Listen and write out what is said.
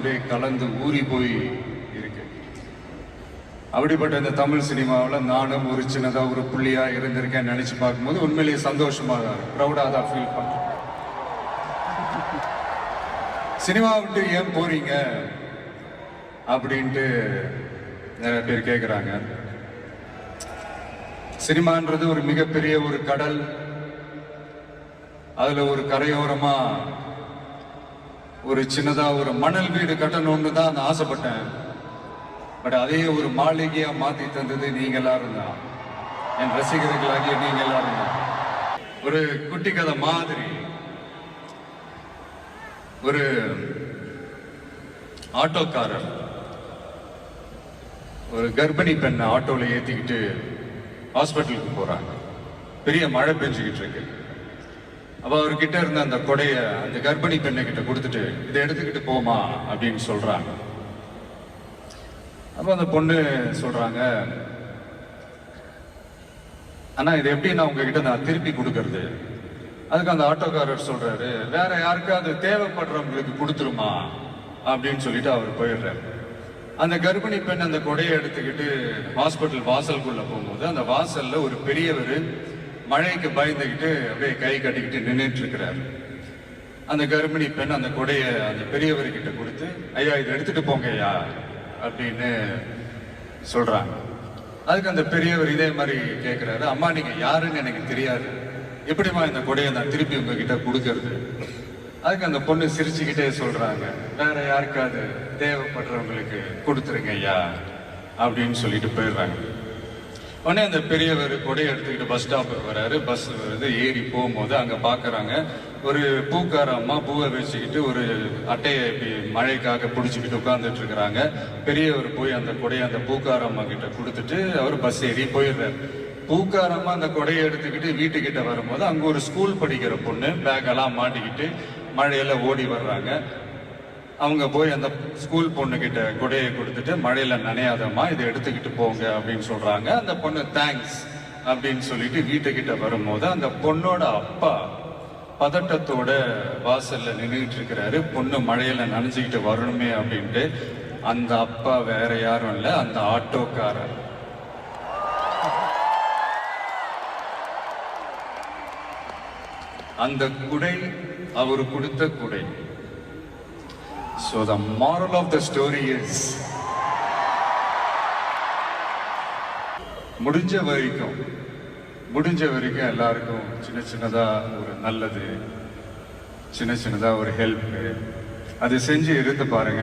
அப்படியே கலந்து ஊறி போய் இருக்கு. அப்படிப்பட்ட இந்த தமிழ் சினிமாவில் நானும் ஒரு சின்னதாக ஒரு புள்ளியா இருந்திருக்கேன் நினைச்சு பார்க்கும்போது உண்மையிலேயே சந்தோஷமா தான் ப்ரௌடாக தான் ஃபீல் பண்றேன். சினிமா விட்டு ஏன் போறீங்க அப்படின்ட்டு நிறைய பேர் கேட்குறாங்க. சினிமான்றது ஒரு மிகப்பெரிய ஒரு கடல். அதுல ஒரு கரையோரமா ஒரு சின்னதா ஒரு மணல் வீடு கட்டணும்னு தான் நான் ஆசைப்பட்டேன். பட் அதே ஒரு மாளிகையா மாத்தி தந்தது நீங்க எல்லாரும் தான், என் ரசிகர்களாகிய நீங்க எல்லாரும் தான். ஒரு குட்டி கதை மாதிரி ஒரு ஆட்டோக்காரர் ஒரு கர்ப்பிணி பெண்ணை ஆட்டோல ஏத்திக்கிட்டு ஹாஸ்பிட்டலுக்கு போறாங்க. பெரிய மழை பெஞ்சுக்கிட்டு இருக்கு. அப்ப அவர்கிட்ட இருந்த அந்த கொடைய அந்த கர்ப்பிணி பெண்ணை கிட்ட கொடுத்துட்டு இதை எடுத்துக்கிட்டு போமா அப்படின்னு சொல்றாங்க. அப்ப அந்த பொண்ணு சொல்றாங்க, ஆனா இது எப்படி நான் உங்ககிட்ட நான் திருப்பி கொடுக்கறது? அதுக்கு அந்த ஆட்டோக்காரர் சொல்றாரு, வேற யாருக்காவது தேவைப்படுறவங்களுக்கு கொடுத்துருமா அப்படின்னு சொல்லிட்டு அவர் போயிடுறாரு. அந்த கர்ப்பிணி பெண் அந்த கொடையை எடுத்துக்கிட்டு ஹாஸ்பிட்டல் வாசலுக்குள்ள போகும்போது அந்த வாசல்ல ஒரு பெரியவர் மழைக்கு பயந்துக்கிட்டு அப்படியே கை கட்டிக்கிட்டு நின்றுட்டு இருக்கிறார். அந்த கர்ப்பிணி பெண் அந்த கொடைய அந்த பெரியவர்கிட்ட கொடுத்து, ஐயா இதை எடுத்துட்டு போங்க ஐயா அப்படின்னு சொல்றாங்க. அதுக்கு அந்த பெரியவர் இதே மாதிரி கேட்கிறாரு, அம்மா நீங்க யாருன்னு எனக்கு தெரியாது, எப்படிமா இந்த கொடையை நான் திருப்பி உங்ககிட்ட கொடுக்கறது? அதுக்கு அந்த பொண்ணு சிரிச்சுக்கிட்டே சொல்றாங்க, வேற யாருக்காவது தேவைப்படுறவங்களுக்கு கொடுத்துருங்க ஐயா அப்படின்னு சொல்லிட்டு போயிடுறாங்க. உடனே அந்த பெரியவர் கொடையை எடுத்துக்கிட்டு பஸ் ஸ்டாப்புக்கு வர்றாரு. பஸ் வருது, ஏறி போகும்போது அங்க பாக்குறாங்க ஒரு பூக்கார அம்மா பூவை வச்சுக்கிட்டு ஒரு அட்டையை இப்படி மழைக்காக பிடிச்சிக்கிட்டு உட்கார்ந்துட்டு இருக்கிறாங்க. பெரியவர் போய் அந்த கொடையை அந்த பூக்கார அம்மா கிட்ட கொடுத்துட்டு அவர் பஸ் ஏறி போயிடுறாரு. பூக்காரம்மா அந்த கொடையை எடுத்துக்கிட்டு வீட்டுக்கிட்ட வரும்போது அங்க ஒரு ஸ்கூல் படிக்கிற பொண்ணு பேக் எல்லாம் மாட்டிக்கிட்டு மழையில ஓடி வர்றாங்க. அவங்க போய் அந்த ஸ்கூல் பொண்ணு கிட்ட கொடையை கொடுத்துட்டு, மழையில நனையாதம்மா இதை எடுத்துக்கிட்டு போங்க அப்படின்னு சொல்றாங்க. அந்த பொண்ணு தேங்க்ஸ் அப்படின்னு சொல்லிட்டு வீட்டுக்கிட்ட வரும்போது அந்த பொண்ணோட அப்பா பதட்டத்தோட வாசல்ல நின்றுட்டு இருக்கிறாரு. பொண்ணு மழையில நனைஞ்சுக்கிட்டு வரணுமே அப்படின்ட்டு. அந்த அப்பா வேற யாரும் இல்ல, அந்த ஆட்டோக்காரர். அந்த குடை அவர் கொடுத்த குடை. So the moral of the story is, முடிஞ்ச வரைக்கும் எல்லாருக்கும் சின்ன சின்னதா ஒரு நல்லது, சின்ன சின்னதா ஒரு ஹெல்ப் அது செஞ்சு இருந்து பாருங்க.